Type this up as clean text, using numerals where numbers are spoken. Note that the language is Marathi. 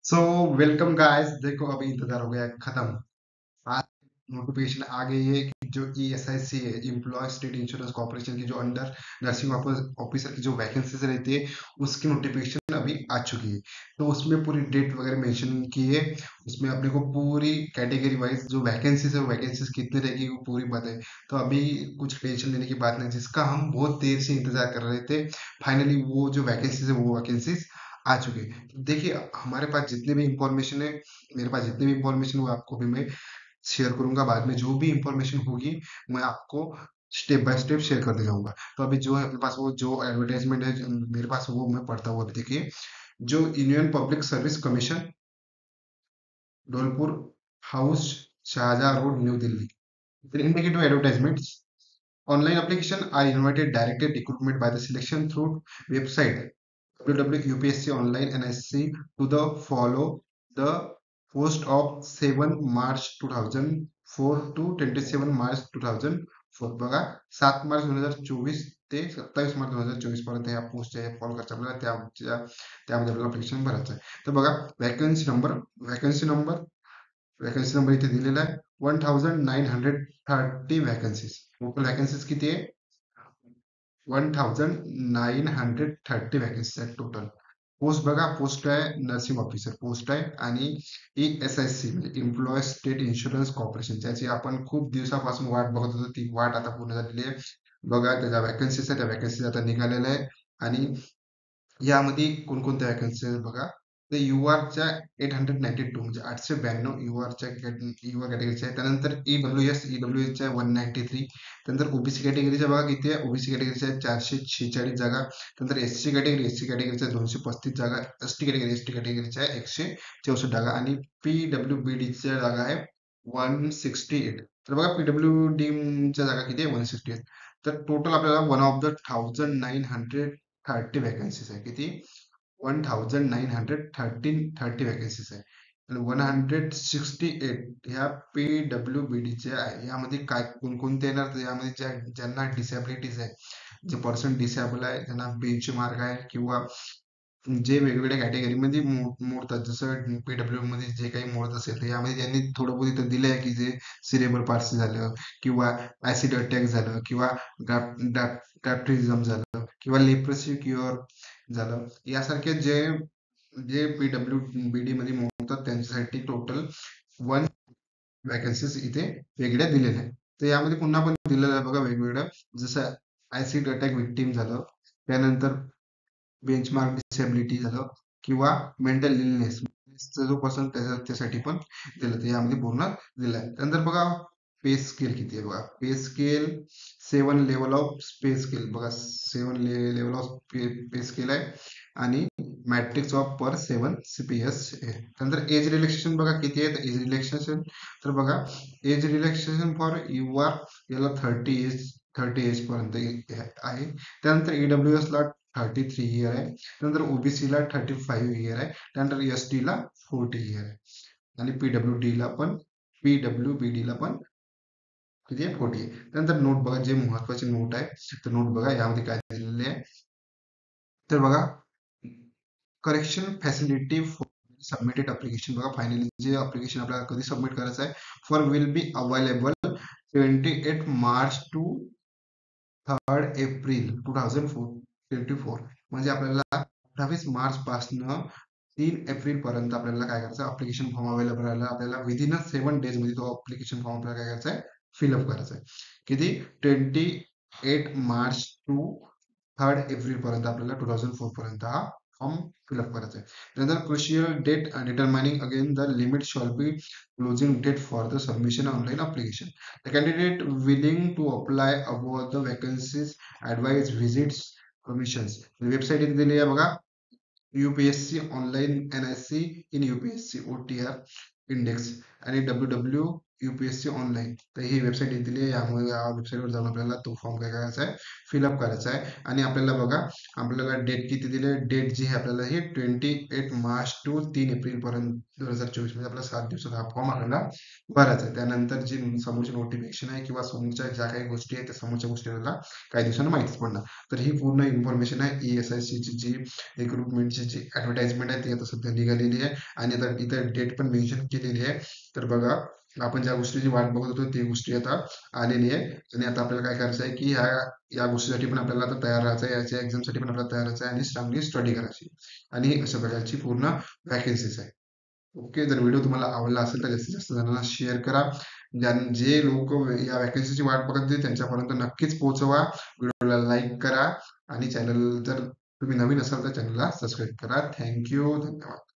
So welcome guys. देखो अभी इंतजार हो गया खत्म। आज नोटिफिकेशन आ गई है कि जो ESIC है, एम्प्लॉय स्टेट इंश्योरेंस कॉर्पोरेशन की जो अंडर नर्सिंग ऑफिसर की जो वैकेंसीज रहती है उसकी नोटिफिकेशन अभी आ चुकी है। तो उसमें पूरी डेट वगैरह मेंशन की है। उसमें अपने को पूरी कैटेगरी वाइज जो वैकेंसीज है वो वैकेंसीज कितनी रहेगी वो पूरी बात है। तो अभी कुछ टेंशन लेने की बात नहीं, जिसका हम बहुत देर से इंतजार कर रहे थे। फाइनली वो जो वैकेंसीज है वो वैकेंसीज आ चुकी है। तो देखिए हमारे पास जितने भी इंफॉर्मेशन है, मेरे पास जितनी भी इंफॉर्मेशन वो आपको भी मैं शेयर करूंगा। बाद में जो भी इंफॉर्मेशन होगी मैं आपको स्टेप बाय स्टेप शेयर करते जाऊंगा। तो अभी जो है अपने पास वो जो एडवर्टाइजमेंट है मेरे पास वो मैं पढ़ता हुआ अभी देखिए। जो Union Public Service Commission, Dholpur House, Shahjahan Road, New Delhi. Indicative advertisements. Online application are invited directed recruitment by the selection through website www.upsc online NSC to the follow the post of 7 March 2004 to 27 March 2004 बघा। 7 मार्च 2024 ते 27 मार्च 2024 पर्यंत या पोस्ट फॉलो करायचं आपल्याला त्यामध्ये आपल्याला अप्लिकेशन भरायचं आहे। तर बघा वॅकन्सी नंबर इथे दिलेला आहे 1930 वॅकन्सीज। टोटल वॅकन्सीज किती आहे? 1930 वॅकन्सीज आहेत टोटल। पोस्ट बघा, पोस्ट आहे नर्सिंग ऑफिसर पोस्ट आहे आणि ESIC म्हणजे एम्प्लॉय स्टेट इन्शुरन्स कॉर्पोरेशन, ज्याची आपण खूप दिवसापासून वाट बघत होतो, ती वाट आता पूर्ण झालेली आहे। बघा त्याच्या वॅकन्सीज आहे, त्या वॅकन्सीज आता निघालेल्या आहे। आणि यामध्ये कोणकोणत्या वॅकन्सी आहेत बघा। तर युआरच्या 892 म्हणजे 892 युआरच्या युआर कॅटेगरीच्या आहे। त्यानंतर ईडब्ल्यूएसच्या 193। त्यानंतर ओबीसी कॅटेगरीच्या बघा किती आहे, ओबीसी कॅटेगरीच्या 446 जागा। त्यानंतर एससी कॅटेगरीच्या 235 जागा, एसटी कॅटेगरीच्या 164 जागा आणि पीडब्ल्यूबीडीच्या जागा आहे 168। तर बघा पीडब्ल्यूडीच्या जागा किती आहे 168। तर टोटल आपल्याला वन ऑफ द 1930 वॅकन्सीज आहे। किती? 1930 वॅकन्सीज आहे आणि 168 ह्या पीडब्ल्यूबीडीच्या आहे। यामध्ये काय कोणकोणते येणार, तर यामध्ये ज्यांना डिसॅबिलिटीज आहे, जे पर्सन डिसेबल आहे, ज्यांना बेंच मार्क आहे किंवा जे वेगवेगळ्या कॅटेगरीमध्ये मोडतात, जसं पीडब्ल्यू मध्ये जे काही मोडत असेल तर यामध्ये त्यांनी थोडं बहुत इथं दिलं आहे की जे सिरेबल पार्सी झालं किंवा ऍसिड अटॅक झालं किंवा ड्राफ्टिझम झालं किंवा लेप्रोसी क्युअर झालं, यासारखे जे जे पीडब्ल्यूबीडी मध्ये मोडतात त्यांच्यासाठी टोटल 1 वॅकन्सीज इथे वेगळ्या दिलेल्या आहेत। तर यामध्ये पुन्हा पण दिलेलं आहे बघा वेगवेगळं, जसं ऍसिड अटॅक विक्टीम झालं, त्यानंतर बेंचमार्क डिसेबिलिटी झालं किंवा मेंटल इलनेसचा जो पर्सन त्यासाठी पण दिलं, तर यामध्ये पूर्ण दिलं आहे। त्यानंतर बघा पे स्केल किती आहे बघा, पे scale 7 level of pay scale बघा, 7 लेवल ऑफ पे स्केल आहे आणि मॅट्रिक्स ऑफ पर 7 CPS आहे। त्यानंतर एज रिलॅक्सेशन बघा किती आहे, एज रिलॅक्सेशन तर बघा एज रिलॅक्सेशन फॉर युआर याला 30 एज पर्यंत आहे। त्यानंतर ईडब्ल्यूएस ला 33 इयर आहे। त्यानंतर ओबीसी ला 35 इयर आहे। त्यानंतर एसटी ला 40 इयर आहे आणि पीडब्ल्यूबीडी ला पण किती आहे 40 आहे। त्यानंतर नोट बघा, जे महत्वाची नोट आहे तर नोट बघा यामध्ये काय दिलेले आहे, तर बघा correction facility for submitted application बघा, फायनली जे अप्लिकेशन आपल्याला कधी सबमिट करायचं आहे for will be available 28 March two 3 April 2024। म्हणजे आपल्याला 28 मार्च पासन 3 एप्रिल पर्यंत आपल्याला काय करायचं, अप्लिकेशन फॉर्म अवेलेबल राहिला आपल्याला विदिन 7 डेज मध्ये तो अप्लिकेशन फॉर्म आपल्याला काय करायचा आहे, फिलअप करायचा आहे। किती? 28 मार्च टू 3 एप्रिल पर्यंत आपल्याला 2004 पर्यंत हा फॉर्म फिलअप करायचा आहे। त्यानंतर crucial date determining again the limit shall be closing date for the submission online application. The candidate willing to apply above the vacancies advise visits commissions। Website इथे दिली आहे बघा, UPSC online NSC in UPSC OTR index आणि www UPSC ऑनलाईन. तर ही वेबसाईट दिली आहे. यामुळे या वेबसाईटवर जाऊन आपल्याला तो फॉर्म काय करायचा आहे, फिलअप करायचा आहे. आणि आपल्याला बघा, आपल्याला डेट किती दिली आहे, डेट जी आहे आपल्याला ही 28 मार्च टू 3 एप्रिल पर्यंत 2024, म्हणजे आपल्याला 7 दिवसात हा फॉर्म आपल्याला भरायचा आहे. त्यानंतर जी समोरची नोटिफिकेशन आहे किंवा समोरच्या ज्या काही गोष्टी आहेत त्या समोरच्या गोष्टी आपल्याला काही दिवसांना माहितीच पडणार. तर ही पूर्ण इन्फॉर्मेशन आहे ESIC ची जी रिक्रुटमेंटची जी ऍडव्हर्टाइजमेंट आहे ती आता सध्या निघालेली आहे. आणि आता इथं डेट पण मेन्शन केलेली आहे. तर बघा, आपण ज्या गोष्टीची वाट बघत होतो ती गोष्टी आता आलेली आहे. आणि आता आपल्याला काय करायचं आहे की या गोष्टीसाठी पण आपल्याला आता तयार राहायचं आहे, याच्या एक्झामसाठी पण आपल्याला तयार राहायचं आहे आणि चांगली स्टडी करायची. आणि अशा प्रकारची पूर्ण वॅकन्सीज आहे. ओके, जर व्हिडिओ तुम्हाला आवडला असेल तर जास्तीत जास्त जणांना शेअर करा. जे लोक या वॅकन्सीची वाट बघत होते त्यांच्यापर्यंत नक्कीच पोहोचवा. व्हिडिओला लाईक करा आणि चॅनल जर तुम्ही नवीन असाल तर चॅनलला सबस्क्राईब करा. थँक्यू, धन्यवाद.